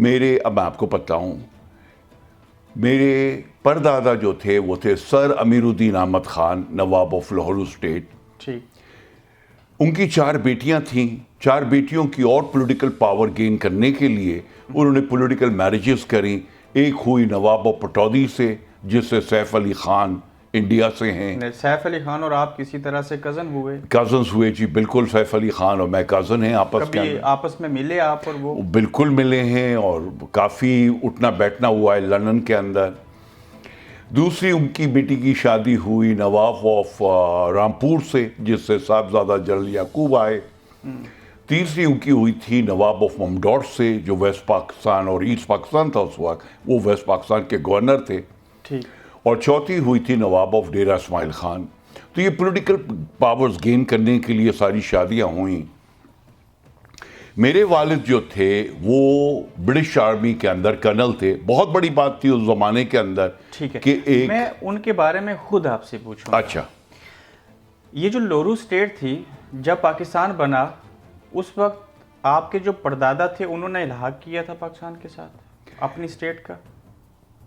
میرے اب میں آپ کو بتاؤں میرے پردادا جو تھے وہ تھے سر امیر الدین احمد خان نواب آف لاہور اسٹیٹ. ٹھیک. ان کی 4 بیٹیاں تھیں. 4 بیٹیوں کی اور پولیٹیکل پاور گین کرنے کے لیے انہوں نے پولیٹیکل میرجز کریں. ایک ہوئی نواب آف پٹودی سے جس سے سیف علی خان انڈیا سے ہیں. سیف علی خان اور آپ کسی طرح سے کزن ہوئے؟ کزنز ہوئے جی بالکل. سیف علی خان اور میں کزن ہیں آپس کے کبھی آپس میں ملے آپ اور وہ؟ بالکل ملے ہیں اور کافی اٹھنا بیٹھنا ہوا ہے لندن کے اندر. دوسری ان کی بیٹی کی شادی ہوئی نواب آف رامپور سے جس سے صاحبزادہ جنرل یعقوب آئے. تیسری ان کی ہوئی تھی نواب آف ممڈوٹ سے جو ویسٹ پاکستان اور ایسٹ پاکستان تھا اس وقت, وہ ویسٹ پاکستان کے گورنر تھے. ٹھیک. اور چوتھی ہوئی تھی نواب آف ڈیرہ اسماعیل خان. تو یہ پولیٹیکل پاورز گین کرنے کے لیے ساری شادیاں ہوئیں. میرے والد جو تھے وہ برٹش آرمی کے اندر کرنل تھے. بہت بڑی بات تھی اس زمانے کے اندر. ٹھیک ہے, کہ ایک میں ان کے بارے میں خود آپ سے پوچھوں. اچھا, یہ جو لورو اسٹیٹ تھی جب پاکستان بنا اس وقت آپ کے جو پردادا تھے انہوں نے الحاق کیا تھا پاکستان کے ساتھ اپنی اسٹیٹ کا؟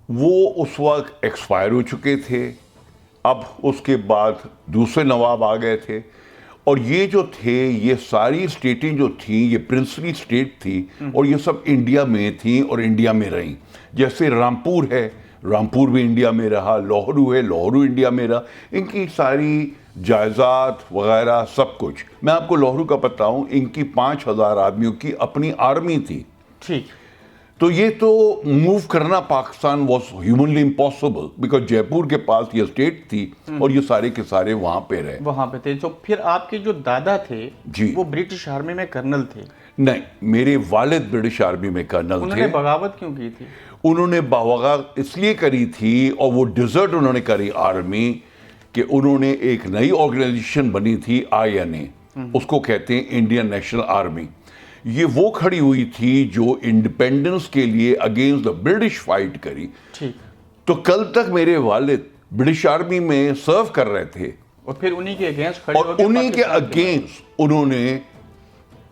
وہ اس وقت ایکسپائر ہو چکے تھے. اب اس کے بعد دوسرے نواب آ گئے تھے. اور یہ جو تھے یہ ساری اسٹیٹیں جو تھیں یہ پرنسلی اسٹیٹ تھی اور یہ سب انڈیا میں تھیں اور انڈیا میں رہیں. جیسے رامپور ہے, رامپور بھی انڈیا میں رہا. لاہورو ہے, لاہورو انڈیا میں رہا. ان کی ساری جائیداد وغیرہ سب کچھ. میں آپ کو لاہورو کا بتاؤں, ان کی 5,000 آدمیوں کی اپنی آرمی تھی. ٹھیک. تو یہ تو موو کرنا Pakistan was humanly impossible because Jaipur کے پاس یہ اسٹیٹ تھی اور یہ سارے کے سارے وہاں پہ رہے. وہاں پہ تھے. تو پھر آپ کے جو دادا تھے جی وہ برٹش آرمی میں کرنل تھے؟ نہیں, میرے والد برٹش آرمی میں کرنل تھے. انہوں نے بغاوت کیوں کی تھی؟ انہوں نے بغاوت اس لیے کری تھی اور وہ ڈیزرٹ انہوں نے کری آرمی کہ انہوں نے ایک نئی آرگنائزیشن بنی تھی INA, اس کو کہتے ہیں انڈین نیشنل آرمی. یہ وہ کھڑی ہوئی تھی جو انڈیپینڈنس کے لیے اگینسٹ دا برٹش فائٹ کری. ٹھیک. تو کل تک میرے والد برٹش آرمی میں سرو کر رہے تھے اور پھر انہی کے اگینسٹ کھڑے اور انہی کے اگینسٹ انہوں نے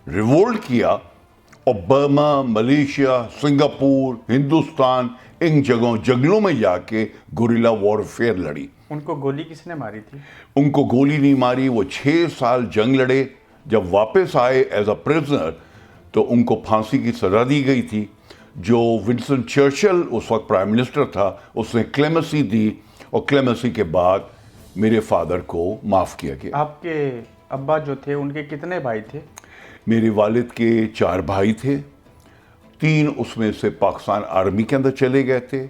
ریوولٹ کیا اور برما, ملیشیا, سنگاپور, ہندوستان ان جنگلوں میں جا کے گوریلا وارفیئر لڑی. ان کو گولی کس نے ماری تھی؟ ان کو گولی نہیں ماری. وہ 6 سال جنگ لڑے. جب واپس آئے ایز اے پریزنر تو ان کو پھانسی کی سزا دی گئی تھی. جو ونسٹن چرچل اس وقت پرائم منسٹر تھا اس نے کلیمنسی دی اور کلیمنسی کے بعد میرے فادر کو معاف کیا گیا. آپ کے ابا جو تھے ان کے کتنے بھائی تھے؟ میرے والد کے 4 بھائی تھے. 3 اس میں سے پاکستان آرمی کے اندر چلے گئے تھے.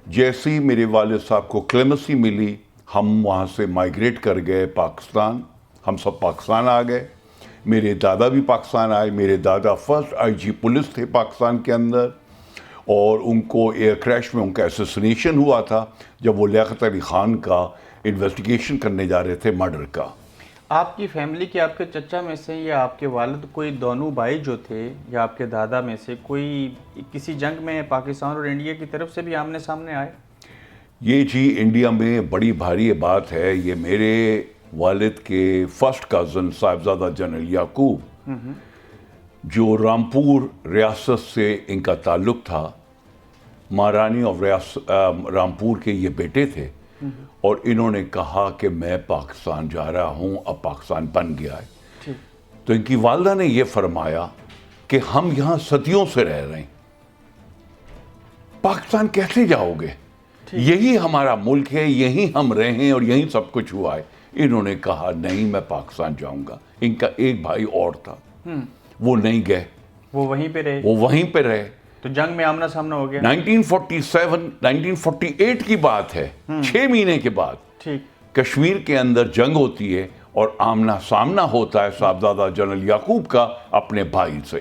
جیسے ہی میرے والد صاحب کو کلیمنسی ملی ہم وہاں سے مائیگریٹ کر گئے پاکستان. ہم سب پاکستان آ گئے. میرے دادا بھی پاکستان آئے. میرے دادا فرسٹ IG پولیس تھے پاکستان کے اندر اور ان کو ایئر کریش میں ان کا اسیسنیشن ہوا تھا جب وہ لیاقت علی خان کا انویسٹیگیشن کرنے جا رہے تھے مرڈر کا. آپ کی فیملی کے آپ کے چچا میں سے یا آپ کے والد کوئی دونوں بھائی جو تھے یا آپ کے دادا میں سے کوئی کسی جنگ میں پاکستان اور انڈیا کی طرف سے بھی آمنے سامنے آئے؟ یہ جی انڈیا میں بڑی بھاری بات ہے. یہ میرے والد کے فرسٹ کزن صاحبزادہ جنرل یعقوب جو رامپور ریاست سے ان کا تعلق تھا, مہارانی آف رامپور کے یہ بیٹے تھے اور انہوں نے کہا کہ میں پاکستان جا رہا ہوں, اب پاکستان بن گیا ہے. تو ان کی والدہ نے یہ فرمایا کہ ہم یہاں صدیوں سے رہ رہے ہیں, پاکستان کیسے جاؤ گے؟ یہی ہمارا ملک ہے, یہی ہم رہے ہیں اور یہی سب کچھ ہوا ہے. انہوں نے کہا نہیں میں پاکستان جاؤں گا. ان کا ایک بھائی اور تھا, وہ نہیں گئے, وہ وہیں پہ رہے. وہ وہیں پہ رہے. تو جنگ میں آمنا سامنا ہو گیا. 1948 کی بات ہے. 6 مہینے کے بعد کشمیر کے اندر جنگ ہوتی ہے اور آمنا سامنا ہوتا ہے صاحبزادہ جنرل یعقوب کا اپنے بھائی سے.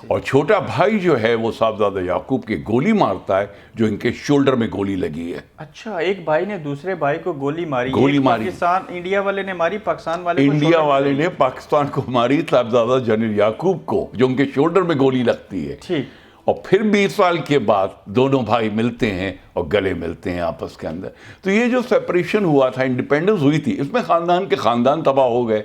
اور چھوٹا بھائی جو ہے وہ صاحبزادہ یعقوب کی گولی مارتا ہے جو ان کے شولڈر میں گولی لگی ہے. اچھا, ایک بھائی نے دوسرے بھائی کو گولی ماری. پاکستان انڈیا والے نے ماری, پاکستان والے انڈیا والے نے پاکستان کو ماری, صاحبزادہ جنرل یعقوب کو جو ان کے شولڈر میں گولی لگتی ہے. ٹھیک. اور پھر 20 سال کے بعد دونوں بھائی ملتے ہیں اور گلے ملتے ہیں آپس کے اندر. تو یہ جو سیپریشن ہوا تھا، انڈیپینڈنس ہوئی تھی، اس میں خاندان کے خاندان تباہ ہو گئے،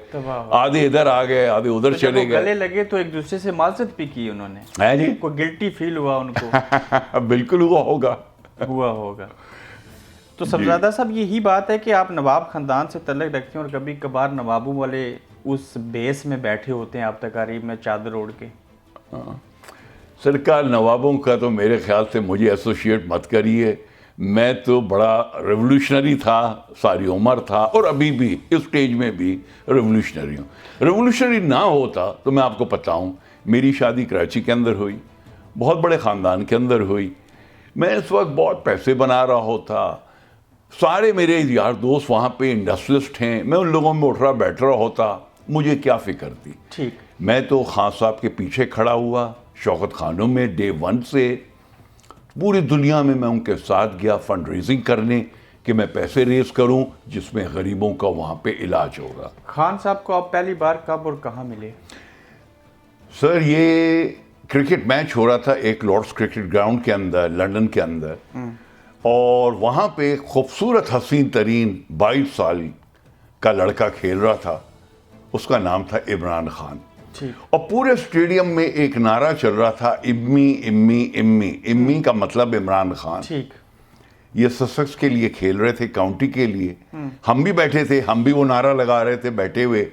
آدھے ادھر آ گئے، آدھے ادھر چلے گئے. گلے لگے تو ایک دوسرے سے معذرت بھی کی انہوں نے، ہے جی، کوئی گلٹی فیل ہوا ان کو؟ بالکل ہوا ہوگا. تو صاحبزادہ صاحب یہی بات ہے کہ آپ نواب خاندان سے تعلق رکھتے ہیں اور کبھی کبھار نوابوں والے اس بیس میں بیٹھے ہوتے ہیں آپ تقاریب میں چادر اوڑھ کے. سرکار نوابوں کا تو میرے خیال سے مجھے ایسوشیٹ مت کریے. میں تو بڑا ریولوشنری تھا، ساری عمر تھا، اور ابھی بھی اس سٹیج میں بھی ریولوشنری ہوں. ریولوشنری نہ ہوتا تو میں آپ کو بتاؤں، میری شادی کراچی کے اندر ہوئی، بہت بڑے خاندان کے اندر ہوئی. میں اس وقت بہت پیسے بنا رہا ہوتا، سارے میرے یار دوست وہاں پہ انڈسٹریلسٹ ہیں، میں ان لوگوں میں اٹھ رہا بیٹھ رہا ہوتا، مجھے کیا فکر تھی. ٹھیک. میں تو خان صاحب کے پیچھے کھڑا ہوا شوکت خانوں میں ڈے 1 سے. پوری دنیا میں ان کے ساتھ گیا فنڈ ریزنگ کرنے کہ میں پیسے ریز کروں جس میں غریبوں کا وہاں پہ علاج ہوگا. خان صاحب کو آپ پہلی بار کب اور کہاں ملے؟ سر یہ کرکٹ میچ ہو رہا تھا ایک لارڈس کرکٹ گراؤنڈ کے اندر لنڈن کے اندر، اور وہاں پہ خوبصورت حسین ترین 22 سال کا لڑکا کھیل رہا تھا. اس کا نام تھا عمران خان. اور پورے اسٹیڈیم میں ایک نعرہ چل رہا تھا، امی امی امی. امی کا مطلب عمران خان. یہ سسیکس کے لیے کھیل رہے تھے، کاؤنٹی کے لیے. ہم بھی بیٹھے تھے، ہم بھی وہ نعرہ لگا رہے تھے بیٹھے ہوئے.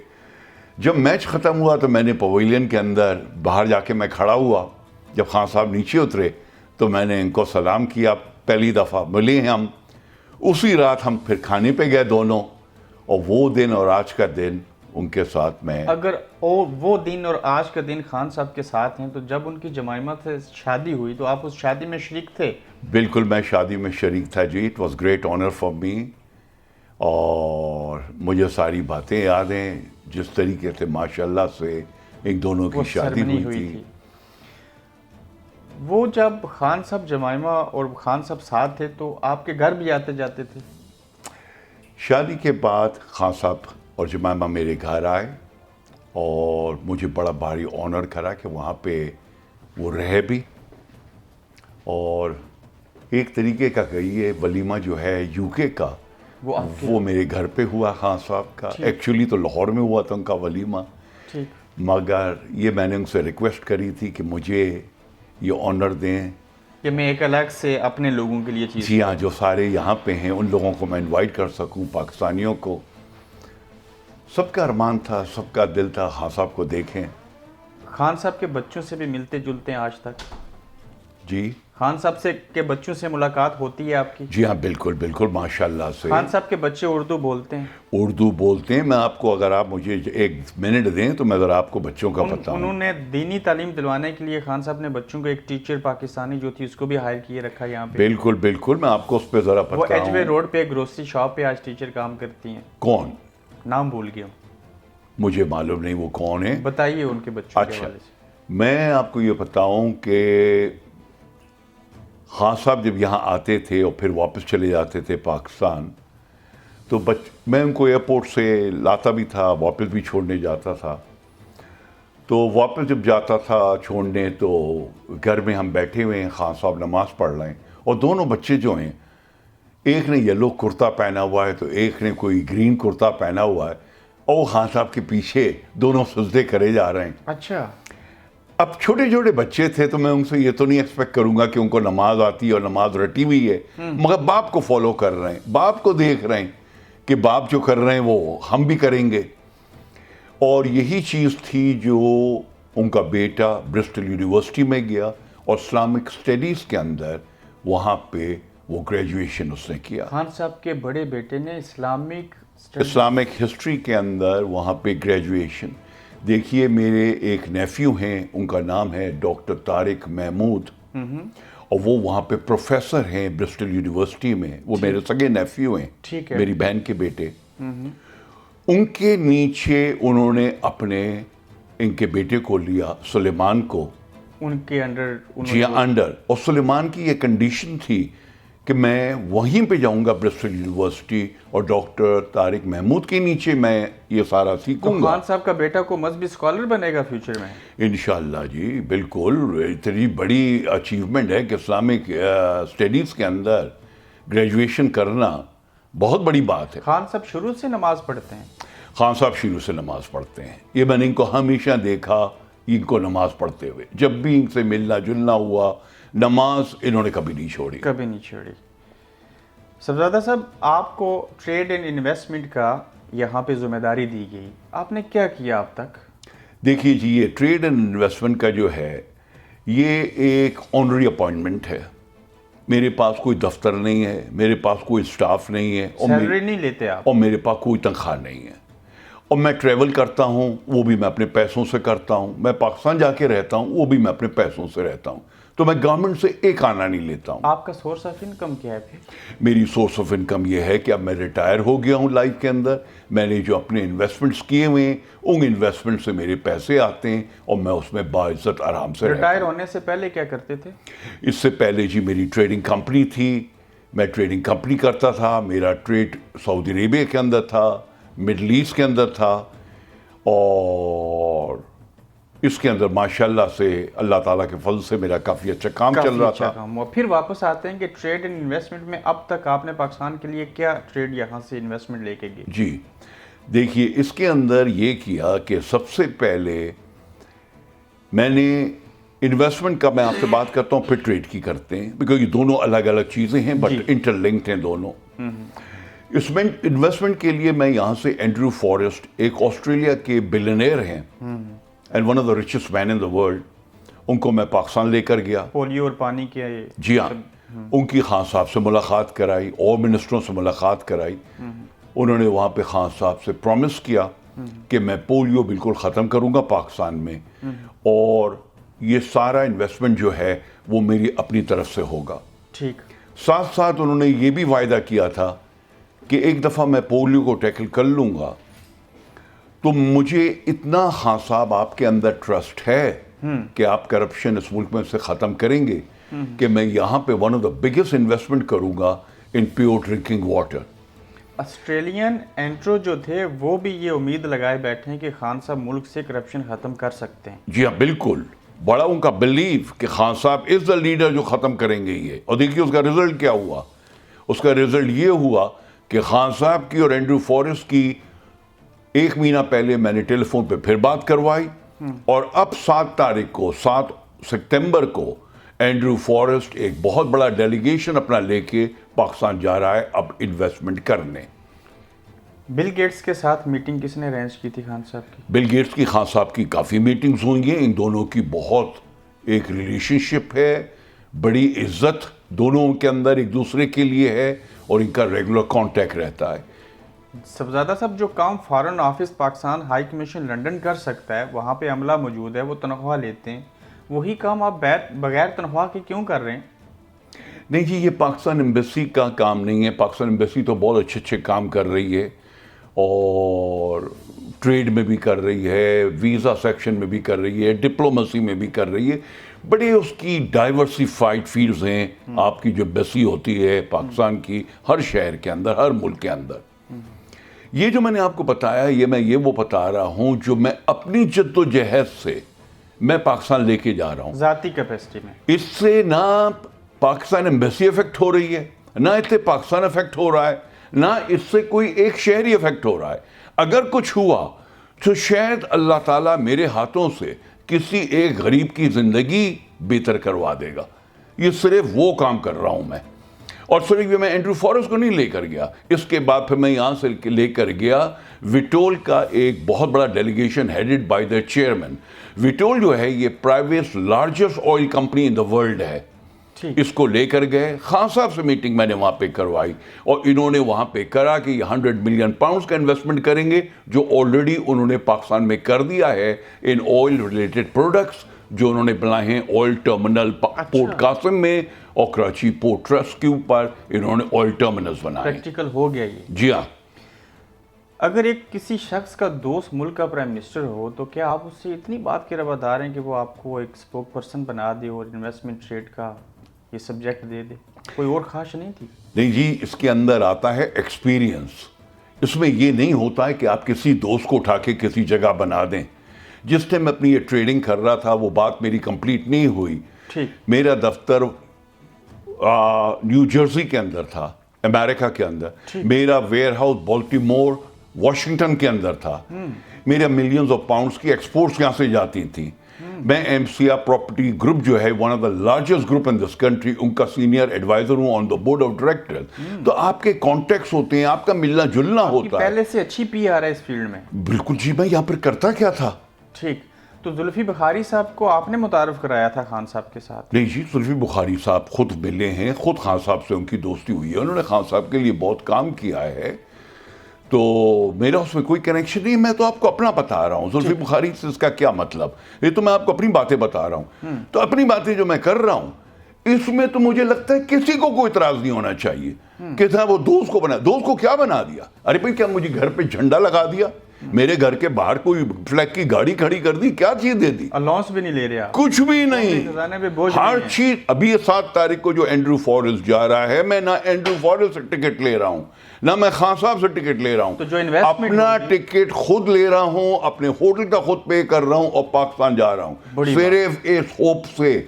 جب میچ ختم ہوا تو میں نے پویلین کے اندر باہر جا کے میں کھڑا ہوا. جب خان صاحب نیچے اترے تو میں نے ان کو سلام کیا، پہلی دفعہ ملے ہیں ہم. اسی رات ہم پھر کھانے پہ گئے دونوں، اور وہ دن اور آج کا دن ان کے ساتھ میں. اگر وہ دن اور آج کا دن خان صاحب کے ساتھ ہیں تو جب ان کی جمائمہ سے شادی ہوئی تو آپ اس شادی میں شریک تھے؟ بالکل میں شادی میں شریک تھا جی. It was great honour for me. اور مجھے ساری باتیں یاد ہیں جس طریقے سے ماشاءاللہ سے ایک دونوں کی شادی ہوئی تھی. وہ جب خان صاحب جمائمہ اور خان صاحب ساتھ تھے تو آپ کے گھر بھی آتے جاتے تھے؟ شادی کے بعد خان صاحب اور جمائمہ میرے گھر آئے، اور مجھے بڑا بھاری آنر کرا کہ وہاں پہ وہ رہے بھی. اور ایک طریقے کا کہیے ولیمہ جو ہے یو کے کا وہ میرے گھر پہ ہوا خان صاحب کا. ایکچولی تو لاہور میں ہوا تھا ان کا ولیمہ، مگر یہ میں نے ان سے ریکویسٹ کری تھی کہ مجھے یہ آنر دیں کہ میں ایک الگ سے اپنے لوگوں کے لیے چیز. جی ہاں، جو سارے یہاں پہ ہیں ان لوگوں کو میں انوائٹ کر سکوں، پاکستانیوں کو. سب کا ارمان تھا، سب کا دل تھا خان صاحب کو دیکھیں. خان صاحب کے بچوں سے بھی ملتے جلتے ہیں آج تک؟ جی. خان صاحب کے بچوں سے ملاقات ہوتی ہے آپ کی؟ جی ہاں بالکل بالکل ماشاءاللہ سے. خان صاحب کے بچے اردو بولتے ہیں؟ اردو بولتے ہیں. میں آپ کو اگر آپ مجھے 1 منٹ دیں تو میں ذرا آپ کو بچوں کا بتاؤں. انہوں نے دینی تعلیم دلوانے کے لیے خان صاحب نے بچوں کو ایک ٹیچر پاکستانی جو تھی اس کو بھی ہائر کیے رکھا یہاں پہ. بالکل بالکل میں آپ کو اس پہ ذرا بتاؤں. وہ ایچ وے روڈ پہ ایک گروسری شاپ پہ آج ٹیچر کام کرتی ہیں. کون؟ نام بھول گیا. مجھے معلوم نہیں وہ کون ہے. بتائیے ان کے بچوں کے حوالے سے. میں آپ کو یہ بتاؤں کہ خان صاحب جب یہاں آتے تھے اور پھر واپس چلے جاتے تھے پاکستان، تو میں ان کو ایئرپورٹ سے لاتا بھی تھا، واپس بھی چھوڑنے جاتا تھا. تو واپس جب جاتا تھا چھوڑنے تو گھر میں ہم بیٹھے ہوئے ہیں، خان صاحب نماز پڑھ رہے ہیں، اور دونوں بچے جو ہیں، ایک نے یلو کرتا پہنا ہوا ہے تو ایک نے کوئی گرین کرتا پہنا ہوا ہے، اور وہ خان صاحب کے پیچھے دونوں سجدے کرے جا رہے ہیں. اچھا. اب چھوٹے چھوٹے بچے تھے تو میں ان سے یہ تو نہیں ایکسپیکٹ کروں گا کہ ان کو نماز آتی ہے اور نماز رٹی ہوئی ہے، مگر باپ کو فالو کر رہے ہیں، باپ کو دیکھ رہے ہیں کہ باپ جو کر رہے ہیں وہ ہم بھی کریں گے. اور یہی چیز تھی جو ان کا بیٹا برسٹل یونیورسٹی میں گیا اور اسلامک اسٹڈیز کے اندر وہاں پہ وہ گریجویشن اس نے کیا. خان صاحب کے بڑے بیٹے نے اسلامک ہسٹری کے اندر وہاں پہ گریجویشن. دیکھیے میرے ایک نیفیو ہیں، ان کا نام ہے ڈاکٹر طارق محمود، اور وہ وہاں پہ پروفیسر ہیں برسٹل یونیورسٹی میں. وہ میرے سگے نیفیو ہیں، میری بہن کے بیٹے. ان کے نیچے انہوں نے ان کے بیٹے کو لیا، سلیمان کو، ان کے انڈر. جی انڈر. اور سلیمان کی یہ کنڈیشن تھی کہ میں وہیں پہ جاؤں گا برسٹل یونیورسٹی اور ڈاکٹر طارق محمود کے نیچے میں یہ سارا سیکھوں گا. خان صاحب کا بیٹا کو مذہبی اسکالر بنے گا فیوچر میں؟ انشاءاللہ جی بالکل. اتنی بڑی اچیومنٹ ہے کہ اسلامک اسٹڈیز کے اندر گریجویشن کرنا بہت بڑی بات ہے. خان صاحب شروع سے نماز پڑھتے ہیں؟ خان صاحب شروع سے نماز پڑھتے ہیں. یہ میں نے ان کو ہمیشہ دیکھا ان کو نماز پڑھتے ہوئے. جب بھی ان سے ملنا جلنا ہوا نماز انہوں نے کبھی نہیں چھوڑی. کبھی نہیں چھوڑی. صاحبزادہ صاحب آپ کو ٹریڈ اینڈ انویسٹمنٹ کا یہاں پہ ذمہ داری دی گئی، آپ نے کیا کیا اب تک؟ دیکھیے جی یہ ٹریڈ اینڈ انویسٹمنٹ کا جو ہے یہ ایک آنری اپوائنٹمنٹ ہے. میرے پاس کوئی دفتر نہیں ہے، میرے پاس کوئی سٹاف نہیں ہے، سیلری نہیں لیتے آپ؟ اور میرے پاس کوئی تنخواہ نہیں ہے. اور میں ٹریول کرتا ہوں وہ بھی میں اپنے پیسوں سے کرتا ہوں. میں پاکستان جا کے رہتا ہوں وہ بھی میں اپنے پیسوں سے رہتا ہوں. تو میں گورنمنٹ سے ایک آنا نہیں لیتا ہوں. آپ کا سورس آف انکم کیا ہے پھر؟ میری سورس آف انکم یہ ہے کہ اب میں ریٹائر ہو گیا ہوں لائف کے اندر. میں نے جو اپنے انویسٹمنٹس کیے ہوئے ہیں ان انویسٹمنٹ سے میرے پیسے آتے ہیں اور میں اس میں باعزت آرام سے رہتا ہوں. ریٹائر ہونے سے پہلے کیا کرتے تھے؟ اس سے پہلے جی میری ٹریڈنگ کمپنی تھی. میں ٹریڈنگ کمپنی کرتا تھا. میرا ٹریڈ سعودی عربیہ کے اندر تھا، مڈل ایسٹ کے اندر تھا، اور اس کے اندر ماشاءاللہ سے اللہ تعالیٰ کے فضل سے میرا کافی اچھا کام چل رہا تھا. اور پھر واپس آتے ہیں کہ ٹریڈ اینڈ انویسٹمنٹ میں اب تک آپ نے پاکستان کے لیے کیا ٹریڈ یہاں سے انویسٹمنٹ لے کے گئے؟ جی دیکھیے اس کے اندر یہ کیا کہ سب سے پہلے میں نے انویسٹمنٹ کا، میں آپ سے بات کرتا ہوں پھر ٹریڈ کی کرتے ہیں، بیکاز یہ دونوں الگ الگ چیزیں ہیں بٹ انٹر لنکڈ ہیں دونوں. اس میں انویسٹمنٹ کے لیے میں یہاں سے اینڈریو فارسٹ ایک آسٹریلیا کے بلینئر ہیں and one of the richest man in the world, ان کو میں پاکستان لے کر گیا. پولیو اور پانی کے؟ جی ہاں. ان کی خان صاحب سے ملاقات کرائی اور منسٹروں سے ملاقات کرائی. انہوں نے وہاں پہ خان صاحب سے پرومس کیا کہ میں پولیو بالکل ختم کروں گا پاکستان میں، اور یہ سارا انویسٹمنٹ جو ہے وہ میری اپنی طرف سے ہوگا. ٹھیک. ساتھ ساتھ انہوں نے یہ بھی وعدہ کیا تھا کہ ایک دفعہ میں پولیو کو ٹیکل کر لوں گا تو مجھے اتنا خان صاحب آپ کے اندر ٹرسٹ ہے کہ آپ کرپشن اس ملک میں سے ختم کریں گے کہ میں یہاں پہ one of the biggest investment کروں گا in pure drinking water. Australian Andrew جو تھے وہ بھی یہ امید لگائے بیٹھے ہیں کہ خان صاحب ملک سے کرپشن ختم کر سکتے ہیں. جی ہاں بالکل. بڑا ان کا بلیف کہ خان صاحب از دا لیڈر جو ختم کریں گے یہ. اور دیکھیے اس کا رزلٹ کیا ہوا. اس کا رزلٹ یہ ہوا کہ خان صاحب کی اور اینڈریو فارسٹ کی ایک مہینہ پہلے میں نے ٹیلی فون پہ پھر بات کروائی، اور اب 7 ستمبر کو اینڈریو فارسٹ ایک بہت بڑا ڈیلیگیشن اپنا لے کے پاکستان جا رہا ہے اب انویسٹمنٹ کرنے. بل گیٹس کے ساتھ میٹنگ کس نے ارینج کی تھی خان صاحب کی؟ بل گیٹس کی خان صاحب کی کافی میٹنگز ہوئی ہیں. ان دونوں کی بہت ایک ریلیشن شپ ہے، بڑی عزت دونوں کے اندر ایک دوسرے کے لیے ہے، اور ان کا ریگولر کانٹیکٹ رہتا ہے. صاحبزادہ صاحب جو کام foreign office Pakistan high commission London کر سکتا ہے، وہاں پہ عملہ موجود ہے، وہ تنخواہ لیتے ہیں، وہی کام آپ بغیر تنخواہ کے کیوں کر رہے ہیں؟ نہیں جی یہ پاکستان ایمبیسی کا کام نہیں ہے. پاکستان ایمبیسی تو بہت اچھے اچھے کام کر رہی ہے، اور ٹریڈ میں بھی کر رہی ہے، ویزا سیکشن میں بھی کر رہی ہے، ڈپلومیسی میں بھی کر رہی ہے. بڑے اس کی ڈائیورسیفائڈ فیلڈز ہیں. آپ کی جو ایمبیسی ہوتی ہے پاکستان کی ہر شہر کے اندر، ہر ملک کے اندر. یہ جو میں نے آپ کو بتایا یہ وہ بتا رہا ہوں جو میں اپنی جد و جہد سے میں پاکستان لے کے جا رہا ہوں. ذاتی کیپیسٹی میں اس سے نہ پاکستان ایمبیسی افیکٹ ہو رہی ہے، نہ اس سے پاکستان افیکٹ ہو رہا ہے، نہ اس سے کوئی ایک شہری افیکٹ ہو رہا ہے. اگر کچھ ہوا تو شاید اللہ تعالیٰ میرے ہاتھوں سے کسی ایک غریب کی زندگی بہتر کروا دے گا. یہ صرف وہ کام کر رہا ہوں میں. اور صرف یہ میں اینڈریو فارسٹ کو نہیں لے کر گیا، اس کے بعد پھر میں یہاں سے لے کر گیا وٹول کا ایک بہت بڑا delegation headed by the chairman. Vitol جو ہے یہ private largest oil company in the world ہے. اس کو لے کر گئے. خان صاحب سے میٹنگ میں نے وہاں پہ کروائی، اور انہوں نے وہاں پہ کرا کہ یہ 100 ملین پاؤنڈز کا انویسٹمنٹ کریں گے جو آلریڈی انہوں نے پاکستان میں کر دیا ہے ان آئل ریلیٹڈ پروڈکٹس جو انہوں نے بنائے ہیں. آئل ٹرمینل پورٹ قاسم میں اور کراچی پورٹ ٹرسٹ کے اوپر انہوں نے آئل ٹرمینلز بنائے. پریکٹیکل ہو گیا یہ. جی ہاں. اگر ایک کسی شخص کا دوست ملک کا پرائم منسٹر ہو تو کیا آپ اس سے اتنی بات کے روادار ہیں کہ وہ آپ کو ایک اسپوک پرسن بنا دے اور انویسٹمنٹ ٹریڈ کا یہ سبجیکٹ دے دے؟ کوئی اور خواہش نہیں تھی؟ نہیں جی، اس کے اندر آتا ہے ایکسپیرینس. اس میں یہ نہیں ہوتا ہے کہ آپ کسی دوست کو اٹھا کے کسی جگہ بنا دیں. جس ٹائم میں اپنی یہ ٹریڈنگ کر رہا تھا وہ بات میری کمپلیٹ نہیں ہوئی. میرا دفتر نیو جرسی کے اندر تھا، امریکہ کے اندر. میرا ویئر ہاؤس بالٹیمور واشنگٹن کے اندر تھا. میرا ملینز آف پاؤنڈز کی ایکسپورٹس یہاں سے جاتی تھیں. میں M C R property group جو ہے one of the largest group in this country, ان کا سینئر ایڈوائزر ہوں on the board of director. تو آپ کے کانٹیکٹس ہوتے ہیں، آپ کا ملنا جلنا ہوتا ہے. پہلے سے اچھی پی آر ہے اس فیلڈ میں. بالکل جی. میں یہاں پر کرتا کیا تھا؟ ٹھیک. تو زلفی بخاری صاحب کو آپ نے متعارف کرایا تھا خان صاحب کے ساتھ؟ نہیں جی، زلفی بخاری صاحب خود ملے ہیں، خود خان صاحب سے ان کی دوستی ہوئی ہے. انہوں نے خان صاحب کے لیے بہت کام کیا ہے. تو میرا اس میں کوئی کنیکشن نہیں. میں تو آپ کو اپنا بتا رہا ہوں. زلفی بخاری سے اس کا کیا مطلب؟ یہ تو میں آپ کو اپنی باتیں بتا رہا ہوں. تو اپنی باتیں جو میں کر رہا ہوں اس میں تو مجھے لگتا ہے کسی کو کوئی اعتراض نہیں ہونا چاہیے کہ وہ دوست کو بنا. دوست کو کیا بنا دیا؟ ارے بھائی کیا مجھے گھر پہ جھنڈا لگا دیا؟ میرے گھر کے باہر کوئی فلیگ کی گاڑی کھڑی کر دی؟ کیا چیز دے دی؟ الاؤنس بھی نہیں لے رہے آپ؟ کچھ بھی نہیں. ہر چیز. ابھی 7 تاریخ کو جو اینڈریو فارسٹ جا رہا ہے، میں نہ اینڈریو فارسٹ سے ٹکٹ لے رہا ہوں نہ میں خان صاحب سے ٹکٹ لے رہا ہوں. اپنا ٹکٹ خود لے رہا ہوں، اپنے ہوٹل کا خود پے کر رہا ہوں اور پاکستان جا رہا ہوں صرف اس ہوپ سے.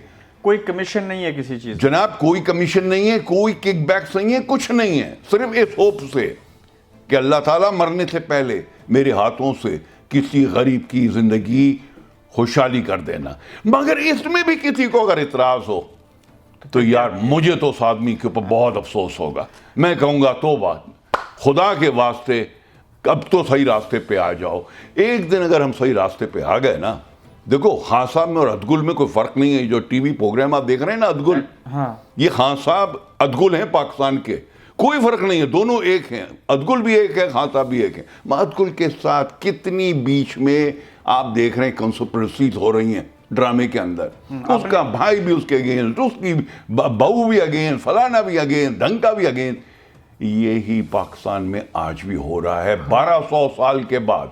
کوئی کمیشن نہیں ہے کسی چیز جناب، کوئی کمیشن نہیں ہے، کوئی کک بیکس نہیں ہے، کچھ نہیں ہے. صرف اس ہوپ سے کہ اللہ تعالیٰ مرنے سے پہلے میرے ہاتھوں سے کسی غریب کی زندگی خوشحالی کر دینا. مگر اس میں بھی کسی کو اگر اعتراض ہو تو یار مجھے تو اس آدمی کے اوپر بہت افسوس ہوگا. میں کہوں گا توبہ، خدا کے واسطے اب تو صحیح راستے پہ آ جاؤ. ایک دن اگر ہم صحیح راستے پہ آ گئے نا، دیکھو خان صاحب میں اور ادگل میں کوئی فرق نہیں ہے. جو ٹی وی پروگرام آپ دیکھ رہے ہیں نا ادگل، یہ خان صاحب ادگل ہیں پاکستان کے. کوئی فرق نہیں ہے، دونوں ایک ہیں. ادگل بھی ایک ہے، خان صاحب بھی ایک ہیں. ادگل کے ساتھ کتنی بیچ میں آپ دیکھ رہے ہیں کنسپریسیز ہو رہی ہیں ڈرامے کے اندر. اس کا بھائی بھی اس کے اگینسٹ، اس کی بہو بھی اگینسٹ، فلانا بھی اگینسٹ، ڈھنکا بھی اگینسٹ. یہی پاکستان میں آج بھی ہو رہا ہے 1200 سال کے بعد.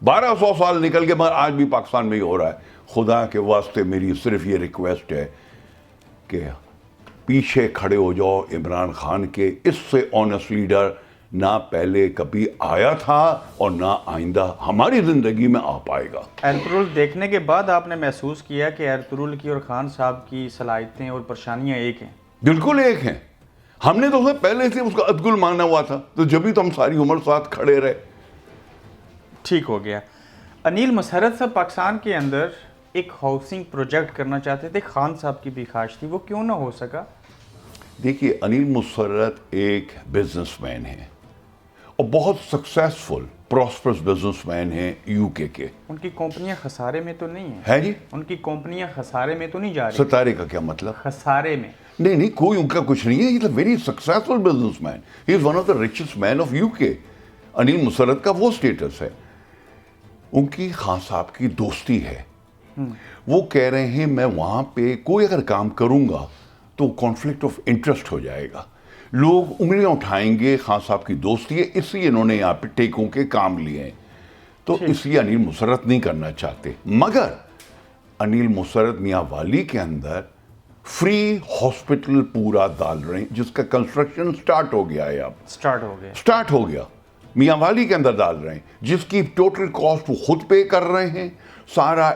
1200 سال نکل کے بعد آج بھی پاکستان میں ہی ہو رہا ہے. خدا کے واسطے میری صرف یہ ریکویسٹ ہے کہ پیچھے کھڑے ہو جاؤ عمران خان کے. اس سے آنیسٹ لیڈر نہ پہلے کبھی آیا تھا اور نہ آئندہ ہماری زندگی میں آ پائے گا. ایرترول دیکھنے کے بعد آپ نے محسوس کیا کہ ایرترول کی اور خان صاحب کی صلاحیتیں اور پریشانیاں ایک ہیں؟ بالکل ایک ہیں. ہم نے تو پہلے سے اس کا ادگل مانا ہوا تھا، تو جبھی تو ہم ساری عمر ساتھ کھڑے رہے. ٹھیک ہو گیا. انیل مسرت صاحب پاکستان کے اندر ایک ہاؤسنگ پروجیکٹ کرنا چاہتے تھے، خان صاحب کی بھی خواہش تھی، وہ کیوں نہ ہو سکا؟ دیکھیے، انیل مسرت ایک بزنس مین ہے اور بہت سکسیسفل پراسپرس بزنس مین ہیں یو کے. ان کی کمپنیاں خسارے میں تو نہیں ہے جی؟ ان کی کمپنیاں خسارے میں تو نہیں جا رہی؟ ستارے کا کیا مطلب؟ خسارے میں نہیں، کوئی ان کا کچھ نہیں ہے. He is a very successful business man. He is one of the richest man of U K. Anil مسرت کا وہ سٹیٹس ہے. ان کی خان صاحب کی دوستی ہے. وہ کہہ رہے ہیں میں وہاں پہ کوئی اگر کام کروں گا تو کانفلکٹ آف انٹرسٹ ہو جائے گا، لوگ انگلیاں اٹھائیں گے. خان صاحب کی دوستی ہے، اس لیے انہوں نے یہاں پہ ٹیکوں کے کام لیے ہیں. تو اس لیے انیل مسرت نہیں کرنا چاہتے. مگر انیل مسرت میاں والی کے اندر فری ہاسپٹل پورا ڈال رہے ہیں، جس کا کنسٹرکشن سٹارٹ ہو گیا ہے. اب سٹارٹ ہو گیا میاں والی کے اندر ڈال رہے ہیں، جس کی ٹوٹل کاسٹ وہ خود پے کر رہے ہیں. سارا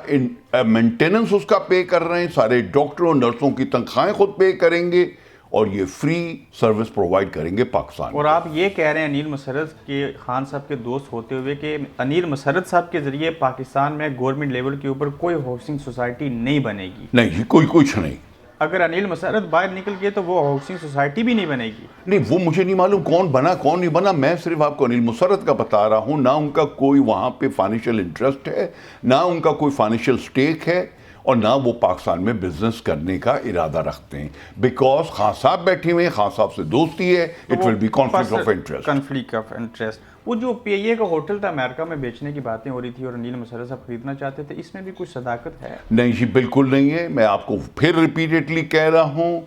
مینٹیننس اس کا پے کر رہے ہیں. سارے ڈاکٹروں نرسوں کی تنخواہیں خود پے کریں گے اور یہ فری سروس پرووائڈ کریں گے پاکستان. اور آپ یہ کہہ رہے ہیں انیل مسرت کے خان صاحب کے دوست ہوتے ہوئے کہ انیل مسرت صاحب کے ذریعے پاکستان میں گورنمنٹ لیول کے اوپر کوئی ہاؤسنگ سوسائٹی نہیں بنے گی؟ نہیں جی، کوئی کچھ نہیں. اگر انیل مسرت باہر نکل گئے تو وہ ہاؤسنگ سوسائٹی بھی نہیں بنے گی؟ نہیں، وہ مجھے نہیں معلوم کون بنا کون نہیں بنا. میں صرف آپ کو انیل مسرت کا بتا رہا ہوں. نہ ان کا کوئی وہاں پہ فائنینشیل انٹرسٹ ہے، نہ ان کا کوئی فائنینشیل سٹیک ہے، اور نہ وہ پاکستان میں بزنس کرنے کا ارادہ رکھتے ہیں. بیکاز خان صاحب بیٹھے ہوئے ہیں، خان صاحب سے دوستی ہے. It will be conflict of interest. Conflict of interest. وہ جو پی آئی اے کا ہوٹل تھا امریکہ میں بیچنے کی باتیں ہو رہی تھی اور انیل مسرت صاحب خریدنا چاہتے تھے، اس میں بھی کچھ صداقت ہے؟ نہیں جی، بالکل نہیں ہے. میں آپ کو پھر ریپیٹڈلی کہہ رہا ہوں،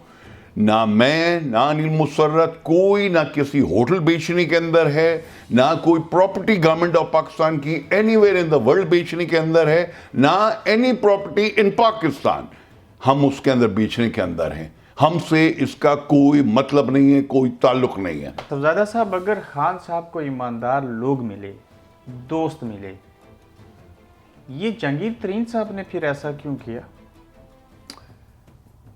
نہ میں نہ انیل مسرت کوئی نہ کسی ہوٹل بیچنے کے اندر ہے، نہ کوئی پراپرٹی گورنمنٹ آف پاکستان کی any where in the world بیچنے کے اندر ہے، نہ اینی پراپرٹی ان پاکستان ہم اس کے اندر بیچنے کے اندر ہیں. ہم سے اس کا کوئی مطلب نہیں ہے, کوئی تعلق نہیں ہے. صاحبزادہ صاحب, اگر خان صاحب کو ایماندار لوگ ملے, دوست ملے, یہ جہانگیر ترین صاحب نے پھر ایسا کیوں کیا؟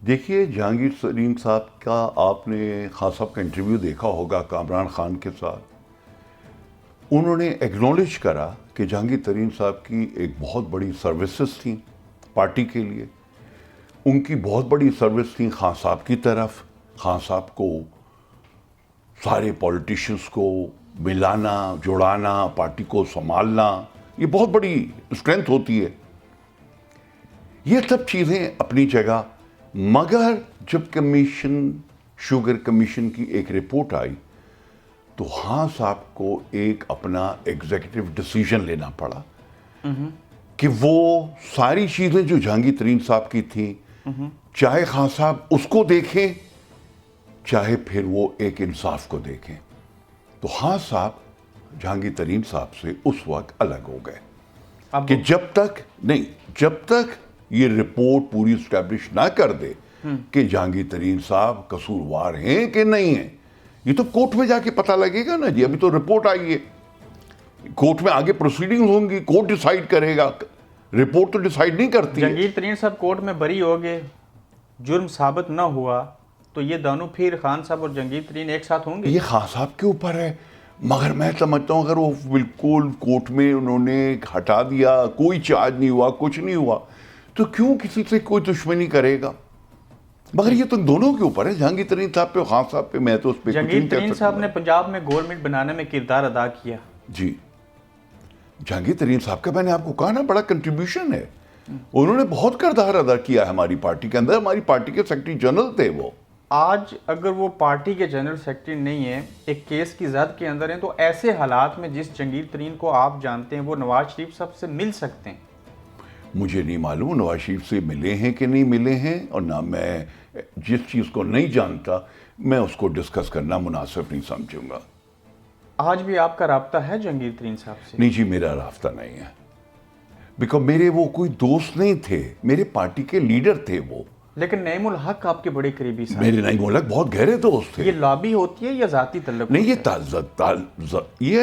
دیکھیے, جہانگیر ترین صاحب کا آپ نے خان صاحب کا انٹرویو دیکھا ہوگا کامران خان کے ساتھ. انہوں نے ایکنالج کرا کہ جہانگیر ترین صاحب کی ایک بہت بڑی سروسز تھیں پارٹی کے لیے, ان کی بہت بڑی سروس تھیں خان صاحب کی طرف. خان صاحب کو سارے پولیٹیشنز کو ملانا, جوڑانا, پارٹی کو سنبھالنا, یہ بہت بڑی اسٹرینتھ ہوتی ہے. یہ سب چیزیں اپنی جگہ, مگر جب شوگر کمیشن کی ایک رپورٹ آئی تو خان صاحب کو ایک اپنا ایگزیکٹو ڈیسیژن لینا پڑا کہ وہ ساری چیزیں جو جہانگیر ترین صاحب کی تھیں, چاہے خان صاحب اس کو دیکھیں چاہے پھر وہ ایک انصاف کو دیکھیں. تو خان صاحب جہانگیر ترین صاحب سے اس وقت الگ ہو گئے کہ جب تک یہ رپورٹ پوری اسٹیبلش نہ کر دے کہ جہانگیر ترین صاحب قصوروار ہیں کہ نہیں ہیں, یہ تو کورٹ میں جا کے پتہ لگے گا نا جی. ابھی تو رپورٹ آئی ہے, کورٹ میں آگے پروسیڈنگ ہوں گی, کورٹ ڈیسائیڈ کرے گا, رپورٹ تو ڈیسائیڈ نہیں کرتی. جہانگیر ترین صاحب کورٹ میں بری ہو گئے, جرم ثابت نہ ہوا, تو یہ دونوں پھر خان صاحب اور جہانگیر ترین ایک ساتھ ہوں گے؟ یہ خان صاحب کے اوپر ہے, مگر میں سمجھتا ہوں اگر وہ بالکل کورٹ میں انہوں نے ہٹا دیا, کوئی چارج نہیں ہوا, کچھ نہیں ہوا, تو کیوں کسی سے کوئی دشمنی کرے گا؟ مگر یہ تو دونوں کے اوپر ہے, جہانگیر ترین صاحب پہ, خان صاحب پہ. میں تو اس پہ جہانگیر ترین صاحب نے پنجاب میں گورنمنٹ بنانے میں کردار ادا کیا. جی, جہانگیر ترین صاحب کا میں نے آپ کو کہا نا بڑا کنٹریبیوشن ہے. انہوں نے بہت کردار ادا کیا ہے ہماری پارٹی کے اندر. ہماری پارٹی کے سیکرٹری جنرل تھے وہ. آج اگر وہ پارٹی کے جنرل سیکرٹری نہیں ہیں, ایک کیس کی زد کے اندر ہیں, تو ایسے حالات میں جس جہانگیر ترین کو آپ جانتے ہیں وہ نواز شریف صاحب سے مل سکتے ہیں؟ مجھے نہیں معلوم نواز شریف سے ملے ہیں کہ نہیں ملے ہیں, اور نہ میں جس چیز کو نہیں جانتا میں اس کو ڈسکس کرنا مناسب نہیں سمجھوں گا. آج بھی آپ کا رابطہ ہے جہانگیر ترین صاحب سے؟ نہیں جی, میرا رابطہ نہیں ہے, بیکاز میرے وہ کوئی دوست نہیں تھے, میرے پارٹی کے لیڈر تھے وہ. لیکن نعیم الحق آپ کے بڑے قریبی صاحب. میرے نعیم الحق بہت گہرے دوست تھے. یہ لابی ہوتی ہے یا ذاتی تعلق؟ نہیں, یہ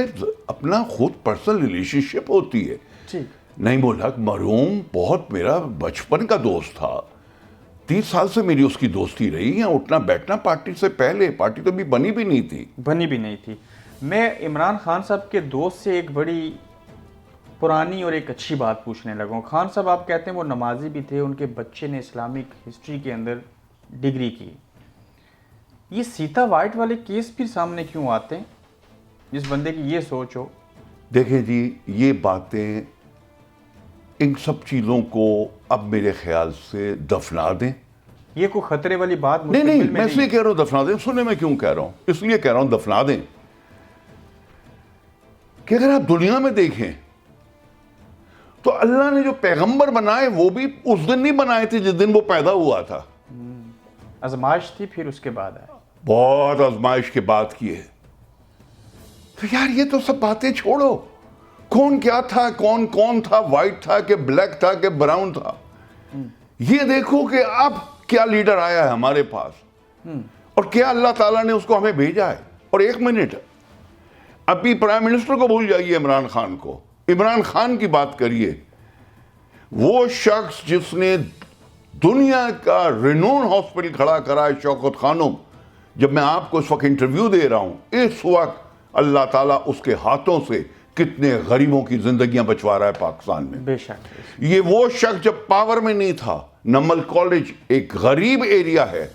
اپنا خود پرسنل ریلیشن شپ ہوتی ہے. ٹھیک. نعیم الحق مرحوم بہت میرا بچپن کا دوست تھا, 30 سال سے میری اس کی دوستی رہی ہے. اٹھنا بیٹھنا پارٹی سے پہلے, پارٹی تو بھی بنی بھی نہیں تھی. میں عمران خان صاحب کے دوست سے ایک بڑی پرانی اور ایک اچھی بات پوچھنے لگا ہوں. خان صاحب آپ کہتے ہیں وہ نمازی بھی تھے, ان کے بچے نے اسلامک ہسٹری کے اندر ڈگری کی. یہ سیتا وائٹ والے کیس پھر سامنے کیوں آتے ہیں جس بندے کی یہ سوچ ہو؟ دیکھیں جی, یہ باتیں, ان سب چیزوں کو اب میرے خیال سے دفنا دیں. یہ کوئی خطرے والی بات نہیں, میں اس لیے کہہ رہا ہوں دفنا دیں. سنیں میں کیوں کہہ رہا ہوں, اس لیے کہہ رہا ہوں دفنا دیں کہ اگر آپ دنیا میں دیکھیں تو اللہ نے جو پیغمبر بنائے وہ بھی اس دن نہیں بنائے تھے جس دن وہ پیدا ہوا تھا. آزمائش تھی, پھر اس کے بعد آئے. بہت آزمائش کے بعد کیے. تو یار یہ تو سب باتیں چھوڑو, کون کیا تھا, کون تھا, وائٹ تھا کہ بلیک تھا کہ براؤن تھا. یہ دیکھو کہ اب کیا لیڈر آیا ہے ہمارے پاس اور کیا اللہ تعالیٰ نے اس کو ہمیں بھیجا ہے. اور ایک منٹ, ابھی پرائم منسٹر کو بھول جائیے, عمران خان کو, عمران خان کی بات کریے. وہ شخص جس نے دنیا کا رینون ہاسپٹل کھڑا کرا ہے, شوکت خانم, جب میں آپ کو اس وقت انٹرویو دے رہا ہوں, اس وقت اللہ تعالیٰ اس کے ہاتھوں سے کتنے غریبوں کی زندگیاں بچوا رہا ہے پاکستان میں. بے شک. یہ وہ شخص جب پاور میں نہیں تھا, نمل کالج ایک غریب ایریا ہے,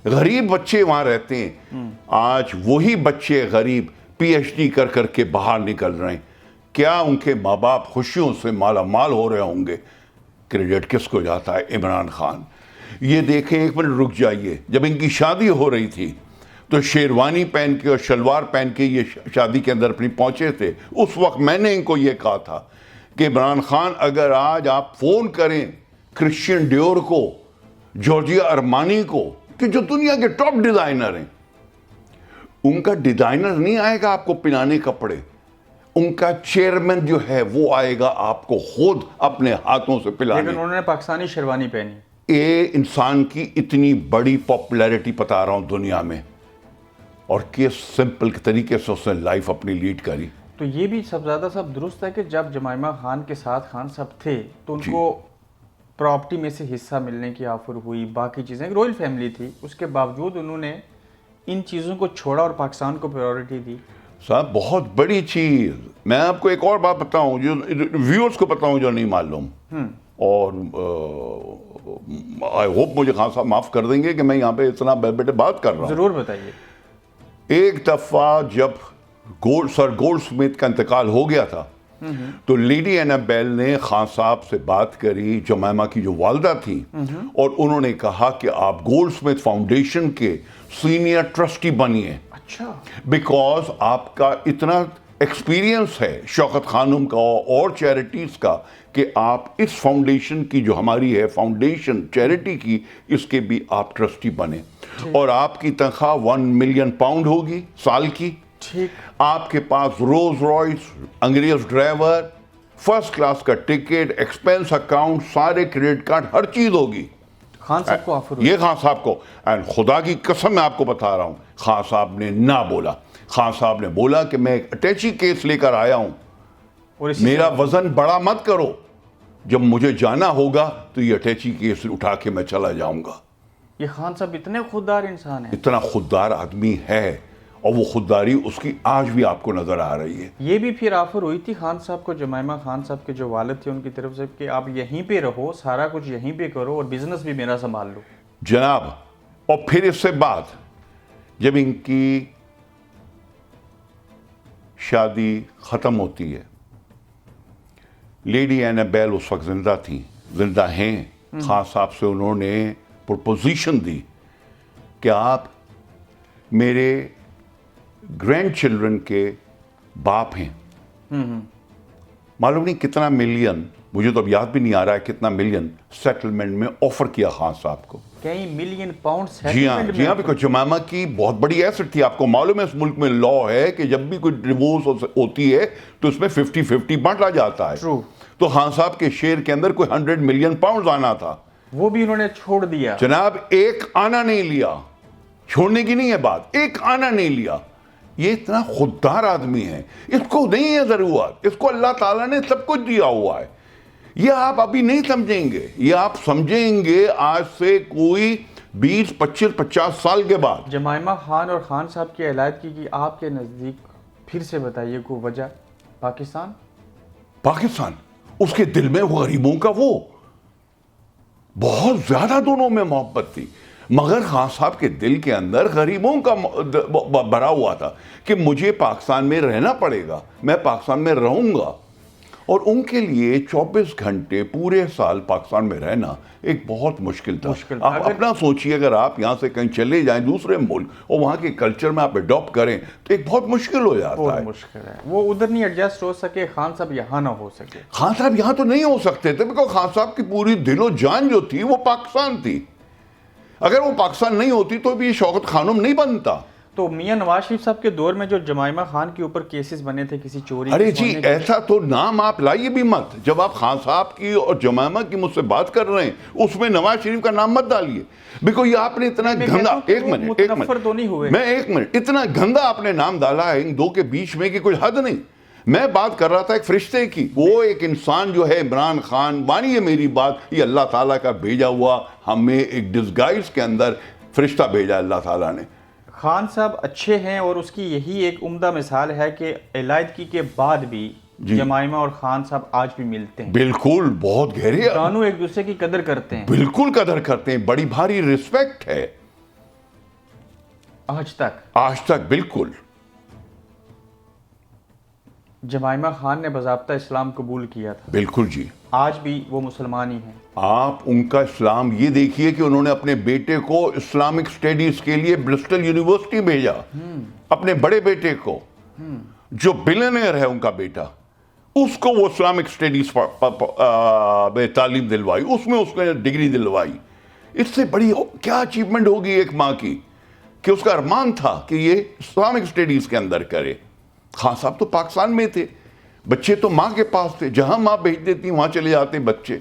غریب بچے وہاں رہتے ہیں. آج وہی بچے غریب پی ایچ ڈی کر کے باہر نکل رہے ہیں. کیا ان کے ماں باپ خوشیوں سے مالا مال ہو رہے ہوں گے؟ کریڈٹ کس کو جاتا ہے؟ عمران خان. یہ دیکھیں, ایک منٹ رک جائیے, جب ان کی شادی ہو رہی تھی تو شیروانی پہن کے اور شلوار پہن کے یہ شادی کے اندر اپنی پہنچے تھے. اس وقت میں نے ان کو یہ کہا تھا کہ عمران خان اگر آج آپ فون کریں کرسچین ڈیور کو, جورجیا ارمانی کو, کہ جو دنیا کے ٹاپ ڈیزائنر ہیں, ان کا ڈیزائنر نہیں آئے گا آپ کو پہنانے کپڑے, ان کا چیئرمین جو ہے وہ آئے گا آپ کو خود اپنے ہاتھوں سے پلانے. لیکن انہوں نے پاکستانی شیروانی پہنی. یہ انسان کی اتنی بڑی پاپولیرٹی بتا رہا ہوں دنیا میں، اور کس سمپل طریقے سے اس نے لائف اپنی لیڈ کری. تو یہ بھی سب زیادہ سب درست ہے کہ جب جمائمہ خان کے ساتھ خان صاحب تھے تو ان کو پراپرٹی میں سے حصہ ملنے کی آفر ہوئی، باقی چیزیں، رائل فیملی تھی، اس کے باوجود انہوں نے ان چیزوں کو چھوڑا اور پاکستان کو پریورٹی دی. صاحب بہت بڑی چیز. میں آپ کو ایک اور بات بتاؤں جو ویورز کو بتاؤں جو نہیں معلوم، اور آئی ہوپ مجھے خان صاحب معاف کر دیں گے کہ میں یہاں پہ اتنا بیٹے بات کر رہا ہوں. ضرور بتائیے. ایک دفعہ جب سر گولڈ سمتھ کا انتقال ہو گیا تھا تو لیڈی اینابیل نے خان صاحب سے بات کری، جمائمہ کی جو والدہ تھیں، اور انہوں نے کہا کہ آپ گولڈ سمتھ فاؤنڈیشن کے سینئر ٹرسٹی بنیے. اچھا. بیکاز آپ کا اتنا ایکسپیرینس ہے شوکت خانم کا اور چیریٹیز کا کہ آپ اس فاؤنڈیشن کی جو ہماری ہے فاؤنڈیشن چیریٹی کی، اس کے بھی آپ ٹرسٹی بنے، اور آپ کی تنخواہ 1 ملین پاؤنڈ ہوگی سال کی. آپ کے پاس رولز رائس، انگریز ڈرائیور، فرسٹ کلاس کا ٹکٹ، ایکسپینس اکاؤنٹ، سارے کریڈٹ کارڈ، ہر چیز ہوگی. خان صاحب کو آفر یہ خان صاحب کو، اینڈ خدا کی قسم میں آپ کو بتا رہا ہوں، خان صاحب نے نہ بولا. خان صاحب نے بولا کہ میں ایک اٹیچی کیس لے کر آیا ہوں، میرا وزن بڑا مت کرو، جب مجھے جانا ہوگا تو یہ اٹیچی کیس اٹھا کے میں چلا جاؤں گا. یہ خان صاحب اتنے خوددار انسان ہیں، اتنا خوددار آدمی ہے، اور وہ خودداری اس کی آج بھی آپ کو نظر آ رہی ہے. یہ بھی پھر آفر ہوئی تھی خان صاحب کو، جمائمہ خان صاحب کے جو والد تھے ان کی طرف سے، کہ آپ یہیں پہ رہو، سارا کچھ یہیں پہ کرو اور بزنس بھی میرا سنبھال لو. جناب، اور پھر اس سے بعد جب ان کی شادی ختم ہوتی ہے، لیڈی اینابیل اس وقت زندہ تھیں، زندہ ہیں. خان صاحب سے انہوں نے پروپوزیشن دی کہ آپ میرے گرینڈ چلڈرن کے باپ ہیں. معلوم نہیں کتنا ملین، مجھے تو اب یاد بھی نہیں آ رہا ہے کتنا ملین سیٹلمنٹ میں آفر کیا خان صاحب کو. کئی ملین پاؤنڈ. جی ہاں، بیکاز جمائمہ کی بہت بڑی ایسٹ تھی. آپ کو معلوم ہے اس ملک میں لا ہے کہ جب بھی کوئی ڈیورس ہوتی ہے تو اس میں 50-50 بانٹا جاتا ہے. تو خان صاحب کے شیئر کے اندر کوئی 100 ملین پاؤنڈ آنا تھا، وہ بھی انہوں نے چھوڑ دیا. جناب ایک آنا نہیں لیا، چھوڑنے کی نہیں ہے بات، ایک آنا نہیں لیا. یہ اتنا خوددار آدمی ہے، اس کو نہیں ہے ضرورت، اس کو اللہ تعالیٰ نے سب کچھ دیا ہوا ہے. یہ آپ ابھی نہیں سمجھیں گے، یہ آپ سمجھیں گے آج سے کوئی 20, 25, 50 سال کے بعد. جمائمہ خان اور خان صاحب کی علیحدگی کی آپ کے نزدیک پھر سے بتائیے کوئی وجہ. پاکستان اس کے دل میں وہ غریبوں کا وہ بہت زیادہ دونوں میں محبت تھی، مگر خان صاحب کے دل کے اندر غریبوں کا بھرا ہوا تھا کہ مجھے پاکستان میں رہنا پڑے گا، میں پاکستان میں رہوں گا. اور ان کے لیے 24 گھنٹے پورے سال پاکستان میں رہنا ایک بہت مشکل تھا. آپ اپنا سوچئے، اگر آپ یہاں سے کہیں چلے جائیں دوسرے ملک اور وہاں کے کلچر میں آپ اڈاپٹ کریں تو ایک بہت مشکل ہو جاتا ہے. مشکل ہے، وہ ادھر نہیں ایڈجسٹ ہو سکے، خان صاحب یہاں نہ ہو سکے. خان صاحب یہاں تو نہیں ہو سکتے تھے بیکاز خان صاحب کی پوری دل و جان جو تھی وہ پاکستان تھی. اگر وہ پاکستان نہیں ہوتی تو بھی شوکت خانم نہیں بنتا. تو میاں نواز شریف صاحب کے دور میں جو جمائمہ خان کے اوپر کیسز بنے تھے کسی چوری، ارے جی ایسا تو نام آپ لائیے بھی مت. جب آپ خان صاحب کی اور جمائمہ کی مجھ سے بات کر رہے ہیں اس میں نواز شریف کا نام مت ڈالیے، بیکاز یہ آپ نے اتنا گندا، ایک منٹ اتنا گندا آپ نے نام ڈالا ہے ان دو کے بیچ میں کہ کوئی حد نہیں. میں بات کر رہا تھا ایک فرشتے کی، وہ ایک انسان جو ہے عمران خان، مانیے میری بات، یہ اللہ تعالیٰ کا بھیجا ہوا ہمیں ایک ڈسگائز کے اندر فرشتہ بھیجا اللہ تعالیٰ نے. خان صاحب اچھے ہیں اور اس کی یہی ایک عمدہ مثال ہے کہ علیحدگی کے بعد بھی جمائمہ اور خان صاحب آج بھی ملتے ہیں. بالکل، بہت گہرے، دونوں ایک دوسرے کی قدر کرتے ہیں. بالکل قدر کرتے ہیں، بڑی بھاری ریسپیکٹ ہے آج تک. بالکل. جمائمہ خان نے باضابطہ اسلام قبول کیا تھا. بالکل جی. آج بھی وہ مسلمان ہی ہیں. آپ ان کا اسلام یہ دیکھیے کہ انہوں نے اپنے بیٹے کو اسلامک اسٹڈیز کے لیے برسٹل یونیورسٹی بھیجا، اپنے بڑے بیٹے کو جو بلینئر ہے ان کا بیٹا، اس کو وہ اسلامک اسٹڈیز میں تعلیم دلوائی، اس میں اس نے ڈگری دلوائی. اس سے بڑی کیا اچیومنٹ ہوگی ایک ماں کی کہ اس کا ارمان تھا کہ یہ اسلامک اسٹڈیز کے اندر کرے. خان صاحب تو پاکستان میں تھے، بچے تو ماں کے پاس تھے، جہاں ماں بھیج دیتی وہاں چلے جاتے بچے.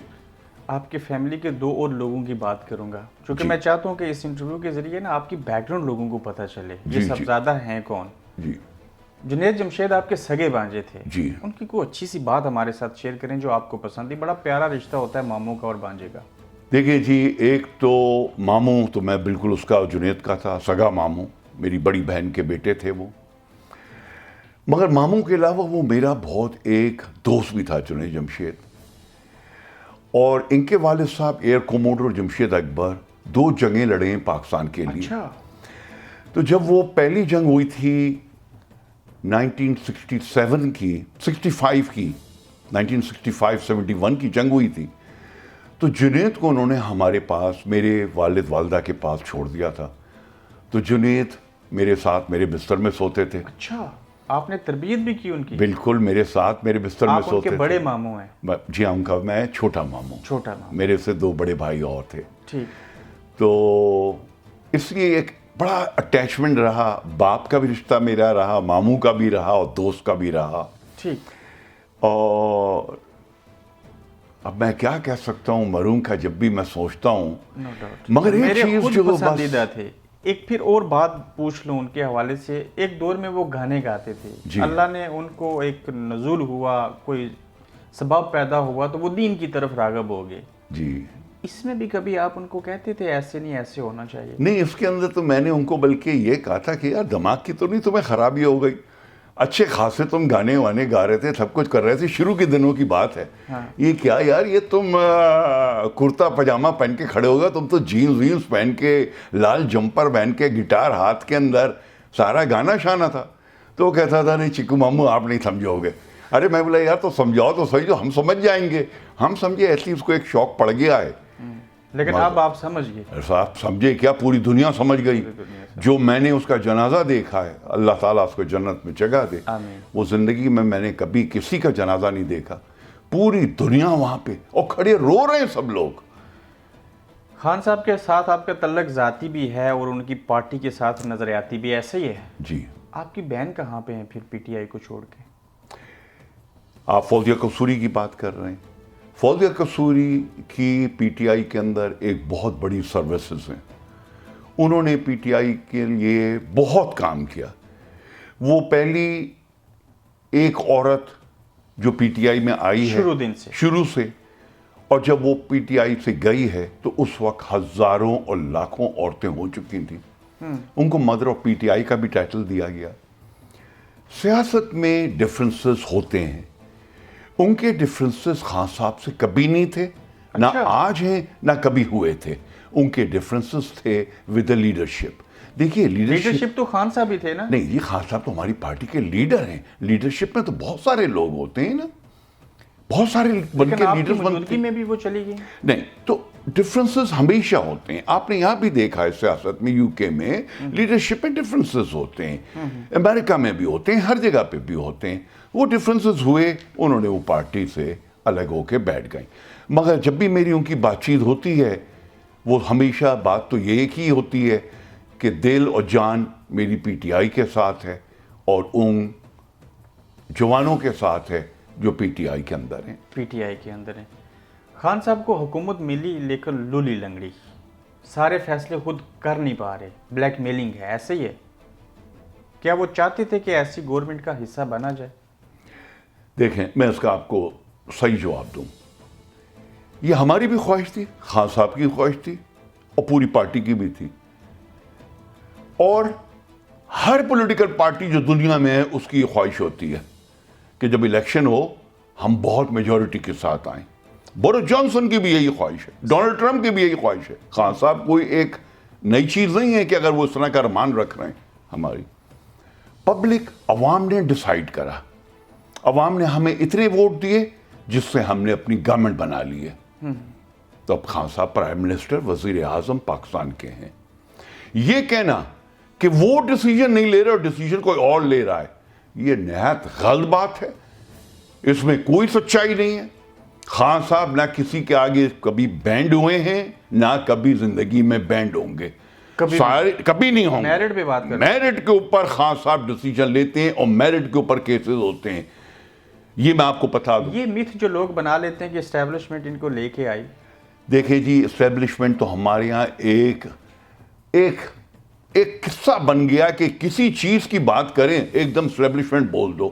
آپ کے فیملی کے 2 اور لوگوں کی بات کروں گا، چونکہ میں چاہتا ہوں کہ اس انٹرویو کے ذریعے نا آپ کی بیک گراؤنڈ لوگوں کو پتہ چلے، یہ سب زیادہ ہیں کون. جی جنید جمشید آپ کے سگے بانجے تھے، جی ان کی کوئی اچھی سی بات ہمارے ساتھ شیئر کریں جو آپ کو پسند تھی. بڑا پیارا رشتہ ہوتا ہے ماموں کا اور بانجے کا. دیکھیے جی، ایک تو ماموں تو میں بالکل اس کا جنید کا تھا، سگا ماموں، میری بڑی بہن کے بیٹے تھے وہ. مگر ماموں کے علاوہ وہ میرا بہت ایک دوست بھی تھا جنید جمشید. اور ان کے والد صاحب ایئر کوموڈر جمشید اکبر 2 جنگیں لڑے ہیں پاکستان کے لیے. اچھا. تو جب وہ پہلی جنگ ہوئی تھی 1967 کی 65 کی 1965-71 کی جنگ ہوئی تھی، تو جنید کو انہوں نے ہمارے پاس، میرے والد والدہ کے پاس چھوڑ دیا تھا. تو جنید میرے ساتھ میرے بستر میں سوتے تھے. اچھا، آپ نے تربیت بھی کی ان کی؟ بالکل میرے ساتھ میرے بستر میں سوتے تھے. آپ ان کے بڑے ماموں ہیں؟ جی ہاں، ان کا میں چھوٹا ماموں. چھوٹا ماموں. میرے سے 2 بڑے بھائی اور تھے. ٹھیک. تو اس لیے ایک بڑا اٹیچمنٹ رہا، باپ کا بھی رشتہ میرا رہا، ماموں کا بھی رہا اور دوست کا بھی رہا. ٹھیک. اور اب میں کیا کہہ سکتا ہوں مرحوم کا جب بھی میں سوچتا ہوں. مگر ایک چیز جو وہ پسندیدہ تھے. ایک پھر اور بات پوچھ لوں ان کے حوالے سے، ایک دور میں وہ گانے گاتے تھے، اللہ نے ان کو ایک نزول ہوا، کوئی سبب پیدا ہوا تو وہ دین کی طرف راغب ہو گئے. جی اس میں بھی کبھی آپ ان کو کہتے تھے ایسے نہیں، ایسے ہونا چاہیے؟ نہیں، اس کے اندر تو میں نے ان کو بلکہ یہ کہا تھا کہ یار دماغ کی تو نہیں تمہیں خرابی ہو گئی؟ اچھے خاصے تم گانے وانے گا رہے تھے، سب کچھ کر رہے تھے، شروع کے دنوں کی بات ہے. یہ کیا یار، یہ تم کرتا پاجامہ پہن کے کھڑے ہو گئے، تم تو جینز وینز پہن کے، لال جمپر پہن کے، گٹار ہاتھ کے اندر، سارا گانا شانا تھا. تو وہ کہتا تھا نہیں چکو ماموں آپ نہیں سمجھو گے. ارے میں بولا یار تو سمجھاؤ تو صحیح، جو ہم سمجھ جائیں گے. ہم سمجھے ایسی اس کو ایک شوق پڑ گیا ہے. لیکن اب آپ سمجھ گئے. آپ سمجھے کیا، پوری دنیا سمجھ گئی. جو میں نے اس کا جنازہ دیکھا ہے، اللہ تعالیٰ اس کو جنت میں جگہ دے. وہ زندگی میں نے کبھی کسی کا جنازہ نہیں دیکھا. پوری دنیا وہاں پہ اور کھڑے رو رہے ہیں سب لوگ. خان صاحب کے ساتھ آپ کا تعلق ذاتی بھی ہے اور ان کی پارٹی کے ساتھ نظریاتی بھی ایسے ہی ہے. جی. آپ کی بہن کہاں پہ ہیں پھر پی ٹی آئی کو چھوڑ کے؟ آپ فوزیہ قصوری کی بات کر رہے ہیں. فوزیہ قصوری کی پی ٹی آئی کے اندر ایک بہت بڑی سروسز ہیں. انہوں نے پی ٹی آئی کے لیے بہت کام کیا. وہ پہلی ایک عورت جو پی ٹی آئی میں آئی ہے شروع سے، اور جب وہ پی ٹی آئی سے گئی ہے تو اس وقت ہزاروں اور لاکھوں عورتیں ہو چکی تھیں. ان کو mother of P T I کا بھی ٹائٹل دیا گیا. سیاست میں ڈفرنسز ہوتے ہیں. ان کے ڈفرنسز خان صاحب سے کبھی نہیں تھے، نہ آج ہیں نہ کبھی ہوئے تھے. ان کے ڈفرنسز تھے ود دا لیڈرشپ. دیکھیے لیڈرشپ تو خان صاحب ہی تھے نا. نہیں، یہ خان صاحب تو ہماری پارٹی کے لیڈر ہیں. لیڈرشپ میں تو بہت سارے لوگ ہوتے ہیں نا، بہت سارے بن کے لیڈرز بنتے ہیں. میں بھی وہ چلی گئی. نہیں، تو ڈفرنسز ہمیشہ ہوتے ہیں. آپ نے یہاں بھی دیکھا ہے سیاست میں، یو کے میں لیڈرشپ میں ڈفرنسز ہوتے ہیں، امریکہ میں بھی ہوتے ہیں، ہر جگہ پہ بھی ہوتے ہیں. وہ ڈفرنسز ہوئے، انہوں نے وہ پارٹی سے الگ ہو کے بیٹھ گئیں. مگر جب بھی میری ان کی بات چیت ہوتی ہے، وہ ہمیشہ بات تو یہ ایک ہی ہوتی ہے کہ دل اور جان میری پی ٹی آئی کے ساتھ ہے اور ان جوانوں کے ساتھ ہے جو پی ٹی آئی کے اندر ہیں. پی ٹی آئی کے اندر ہیں. خان صاحب کو حکومت ملی لیکن لولی لنگڑی، سارے فیصلے خود کر نہیں پا رہے، بلیک میلنگ ہے، ایسے ہی ہے. کیا وہ چاہتے تھے کہ ایسی گورنمنٹ کا حصہ بنا جائے؟ دیکھیں، میں اس کا آپ کو صحیح جواب دوں. یہ ہماری بھی خواہش تھی، خان صاحب کی خواہش تھی اور پوری پارٹی کی بھی تھی. اور ہر پولیٹیکل پارٹی جو دنیا میں ہے اس کی یہ خواہش ہوتی ہے کہ جب الیکشن ہو ہم بہت میجورٹی کے ساتھ آئیں. بورس جانسن کی بھی یہی خواہش ہے، ڈونلڈ ٹرمپ کی بھی یہی خواہش ہے. خان صاحب کوئی ایک نئی چیز نہیں ہے کہ اگر وہ اس طرح کا ارمان رکھ رہے ہیں. ہماری پبلک، عوام نے ڈیسائیڈ کرا، عوام نے ہمیں اتنے ووٹ دیے جس سے ہم نے اپنی گورنمنٹ بنا لی ہے. تو اب خان صاحب پرائم منسٹر، وزیر اعظم پاکستان کے ہیں. یہ کہنا کہ وہ ڈیسیجن نہیں لے رہے اور ڈیسیجن کوئی اور لے رہا ہے، یہ نہایت غلط بات ہے. اس میں کوئی سچائی نہیں ہے. خان صاحب نہ کسی کے آگے کبھی بینڈ ہوئے ہیں، نہ کبھی زندگی میں بینڈ ہوں گے، کبھی نہیں ہوں گے. میرٹ پہ بات کر رہے ہیں. میرٹ کے اوپر خان صاحب ڈیسیجن لیتے ہیں اور میرٹ کے اوپر کیسز ہوتے ہیں. یہ میں آپ کو بتا دوں. یہ میتھ جو لوگ بنا لیتے ہیں کہ اسٹیبلشمنٹ ان کو لے کے آئی، دیکھیں جی اسٹیبلشمنٹ تو ہمارے یہاں ایک ایک ایک قصہ بن گیا کہ کسی چیز کی بات کریں ایک دم اسٹیبلشمنٹ بول دو.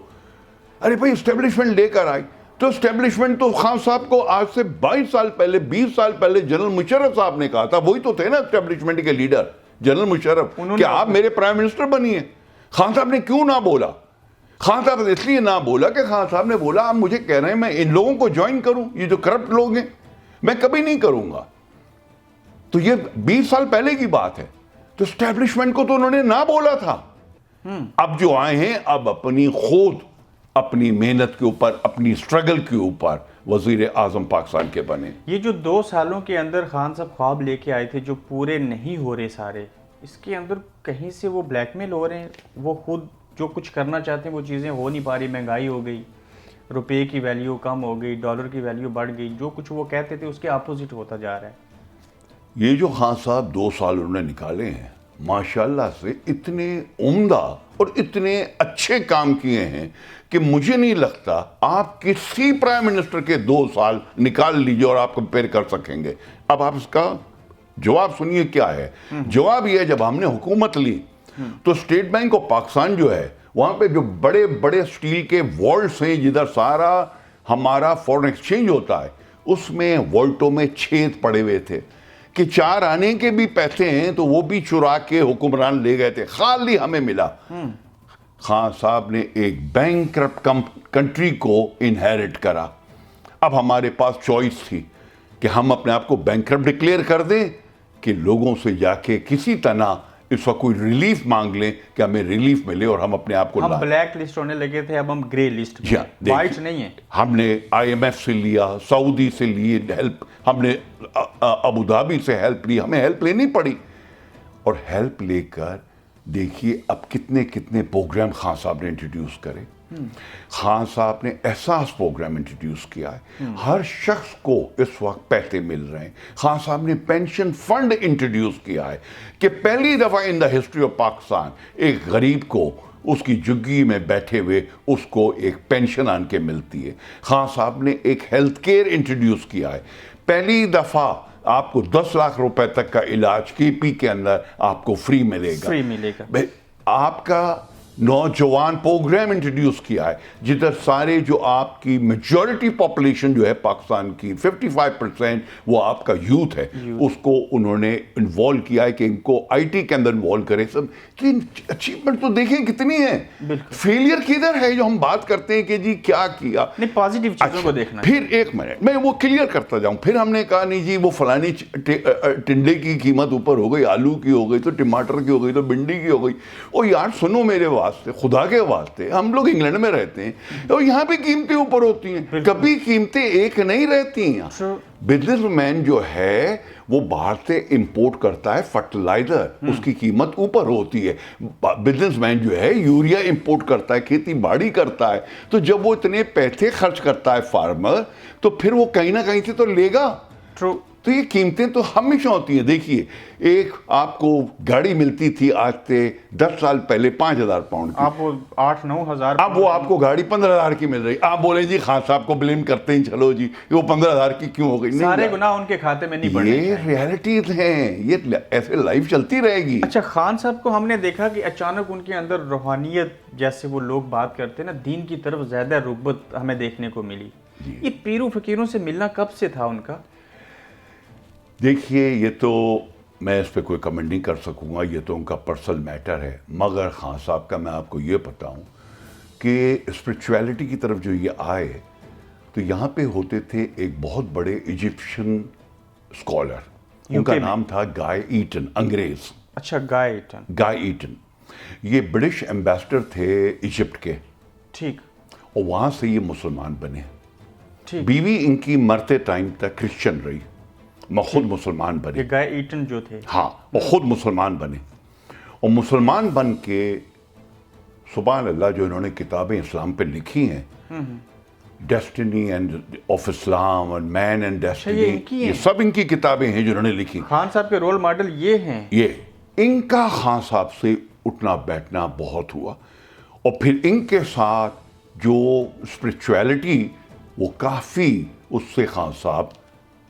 ارے بھائی اسٹیبلشمنٹ لے کر آئی تو اسٹیبلشمنٹ تو خان صاحب کو آج سے 22 سال پہلے 20 سال پہلے جنرل مشرف صاحب نے کہا تھا. وہی تو تھے نا اسٹیبلشمنٹ کے لیڈر جنرل مشرف کہ آپ میرے پرائم منسٹر بنیے. خان صاحب نے کیوں نہ بولا؟ خان صاحب اس لیے نہ بولا کہ خان صاحب نے بولا آپ مجھے کہہ رہے ہیں میں ان لوگوں کو جوائن کروں، یہ جو کرپٹ لوگ ہیں میں کبھی نہیں کروں گا. تو یہ 20 سال پہلے کی بات ہے. تو اسٹیبلشمنٹ کو تو انہوں نے نہ بولا تھا. اب جو آئے ہیں اب اپنی محنت کے اوپر اپنی سٹرگل کے اوپر وزیر اعظم پاکستان کے بنے. یہ جو 2 سالوں کے اندر خان صاحب خواب لے کے آئے تھے جو پورے نہیں ہو رہے سارے، اس کے اندر کہیں سے وہ بلیک میل ہو رہے ہیں. وہ خود جو کچھ کرنا چاہتے ہیں وہ چیزیں ہو نہیں پا رہی. مہنگائی ہو گئی، روپے کی ویلیو کم ہو گئی، ڈالر کی ویلیو بڑھ گئی. جو کچھ وہ کہتے تھے اس کے اپوزٹ ہوتا جا رہا ہے. یہ جو خان صاحب 2 سال انہوں نے نکالے ہیں ماشاءاللہ سے اتنے عمدہ اور اتنے اچھے کام کیے ہیں کہ مجھے نہیں لگتا آپ کسی پرائم منسٹر کے 2 سال نکال لیجئے اور آپ کمپیئر کر سکیں گے. اب آپ اس کا جواب سنیے کیا ہے. جواب یہ ہے جب ہم نے حکومت لی تو اسٹیٹ بینک آف پاکستان جو ہے وہاں پہ جو بڑے بڑے سٹیل کے والٹس ہیں جدھر سارا ہمارا فورن ایکسچینج ہوتا ہے اس میں والٹوں میں چھید پڑے ہوئے تھے کہ 4 آنے کے بھی پیسے ہیں تو وہ بھی چرا کے حکمران لے گئے تھے. خالی ہمیں ملا. خان صاحب نے ایک بینکرپٹ کنٹری کو انہیرٹ کرا. اب ہمارے پاس چوائس تھی کہ ہم اپنے آپ کو بینکرپٹ ڈکلیئر کر دیں کہ لوگوں سے جا کے کسی طرح اس وقت کوئی ریلیف مانگ لیں کہ ہمیں ریلیف ملے اور ہم اپنے آپ کو ہم بلیک لسٹ ہونے لگے تھے، اب ہم گرے لسٹ میں، وائٹ نہیں ہے. ہم نے IMF سے لیا، سعودی سے لیے ہیلپ، ہم نے ابو دھابی سے ہیلپ لی. ہمیں ہیلپ لینی پڑی اور ہیلپ لے کر دیکھیے اب کتنے پروگرام خان صاحب نے انٹروڈیوس کرے. خان صاحب نے احساس پروگرام انٹروڈیوس کیا ہے. ہر شخص کو اس وقت پیسے مل رہے ہیں. خان صاحب نے پینشن فنڈ انٹروڈیوس کیا ہے کہ پہلی دفعہ ان دا ہسٹری آف پاکستان ایک غریب کو اس کی جگی میں بیٹھے ہوئے اس کو ایک پینشن آن کے ملتی ہے. خان صاحب نے ایک ہیلتھ کیئر انٹروڈیوس کیا ہے. پہلی دفعہ آپ کو 10 لاکھ روپے تک کا علاج KP کے اندر آپ کو فری ملے گا. آپ کا نوجوان پروگرام انٹروڈیوس کیا ہے جدھر سارے جو آپ کی میجورٹی پاپولیشن جو ہے پاکستان کی 55% وہ آپ کا یوتھ ہے. اس کو انہوں نے انوالو کیا ہے کہ ان کو IT کے اندر انوالو کرے. سب کی اچیومنٹ تو دیکھیں کتنی ہے. فیلئر کدھر ہے جو ہم بات کرتے ہیں کہ جی کیا کیا نہیں، پازیٹیو چیزوں کو دیکھنا. پھر ایک منٹ میں وہ کلیئر کرتا جاؤں. پھر ہم نے کہا نہیں جی وہ فلانی ٹنڈے کی قیمت اوپر ہو گئی، آلو کی ہو گئی، تو ٹماٹر کی ہو گئی، تو بھنڈی کی ہو گئی. او یار سنو میرے خدا کے واسطے، ہم لوگ انگلینڈ میں رہتے ہیں اور یہاں پہ قیمتیں اوپر ہوتی ہیں، کبھی قیمتیں ایک نہیں رہتی ہیں. بزنس مین جو ہے وہ باہر سے امپورٹ کرتا ہے فرٹیلائزر، اس کی قیمت اوپر ہوتی ہے. بزنس مین جو ہے یوریا امپورٹ کرتا ہے، کھیتی باڑی کرتا ہے. تو جب وہ اتنے پیسے خرچ کرتا ہے فارمر تو پھر وہ کہیں نہ کہیں سے تو لے گا. تو یہ قیمتیں تو ہمیشہ ہوتی ہیں. دیکھیے ایک آپ کو گاڑی ملتی تھی آج سے 10 سال پہلے 5,000 پاؤنڈ کی، آپ وہ 8-9 ہزار، اب وہ آپ کو گاڑی 15,000 کی مل رہی. آپ بولیں جی خان صاحب کو بلیم کرتے ہیں، چلو جی وہ 15,000 کی کیوں ہو گئی. سارے گناہ ان کے کھاتے میں نہیں پڑنے. یہ ریالٹیز ہیں، یہ ایسے لائف چلتی رہے گی. اچھا خان صاحب کو ہم نے دیکھا کہ اچانک ان کے اندر روحانیت جیسے وہ لوگ بات کرتے ہیں نا، دین کی طرف زیادہ رغبت ہمیں دیکھنے کو ملی. یہ پیروں فقیروں سے ملنا کب سے تھا ان کا؟ دیکھیے یہ تو میں اس پہ کوئی کمنٹ نہیں کر سکوں گا، یہ تو ان کا پرسنل میٹر ہے. مگر خان صاحب کا میں آپ کو یہ بتاؤں کہ اسپرچویلٹی کی طرف جو یہ آئے تو یہاں پہ ہوتے تھے ایک بہت بڑے ایجپشن اسکالر، ان کا نام تھا گائے ایٹن، انگریز. اچھا گائے ایٹن یہ برٹش ایمبیسڈر تھے ایجپٹ کے. ٹھیک. اور وہاں سے یہ مسلمان بنے. بیوی ان کی مرتے ٹائم تک کرسچن رہی، میں خود مسلمان بنے. گائے ایٹن جو تھے، ہاں وہ خود مسلمان بنے. اور مسلمان بن کے سبحان اللہ جو انہوں نے کتابیں اسلام پہ لکھی ہیں، ڈیسٹنی اینڈ آف اسلام اور مین اینڈ ڈیسٹنی، یہ سب ان کی کتابیں ہیں جو انہوں نے لکھی. خان صاحب کے رول ماڈل یہ ہیں. یہ ان کا خان صاحب سے اٹھنا بیٹھنا بہت ہوا. اور پھر ان کے ساتھ جو اسپرچویلٹی وہ کافی اس سے خان صاحب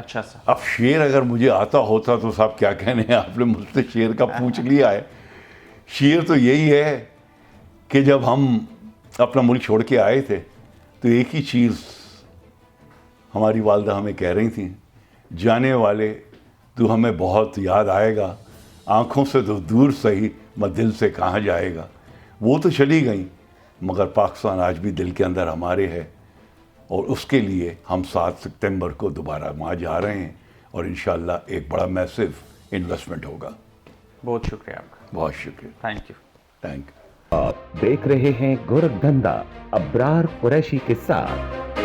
اچھا سر. اب شعر اگر مجھے آتا ہوتا تو صاحب کیا کہنے ہیں, آپ نے مجھ سے شعر کا پوچھ لیا ہے. شعر تو یہی ہے کہ جب ہم اپنا ملک چھوڑ کے آئے تھے تو ایک ہی چیز ہماری والدہ ہمیں کہہ رہی تھیں, جانے والے تو ہمیں بہت یاد آئے گا, آنکھوں سے تو دور سہی میں دل سے کہاں جائے گا. وہ تو چلی گئیں مگر پاکستان آج بھی دل کے اندر ہمارے ہے, اور اس کے لیے ہم 7 ستمبر کو دوبارہ وہاں جا رہے ہیں اور انشاءاللہ ایک بڑا میسو انویسٹمنٹ ہوگا. بہت شکریہ آپ کا. بہت شکریہ. Thank you. Thank you. آپ دیکھ رہے ہیں گورکھ دھندا ابرار قریشی کے ساتھ.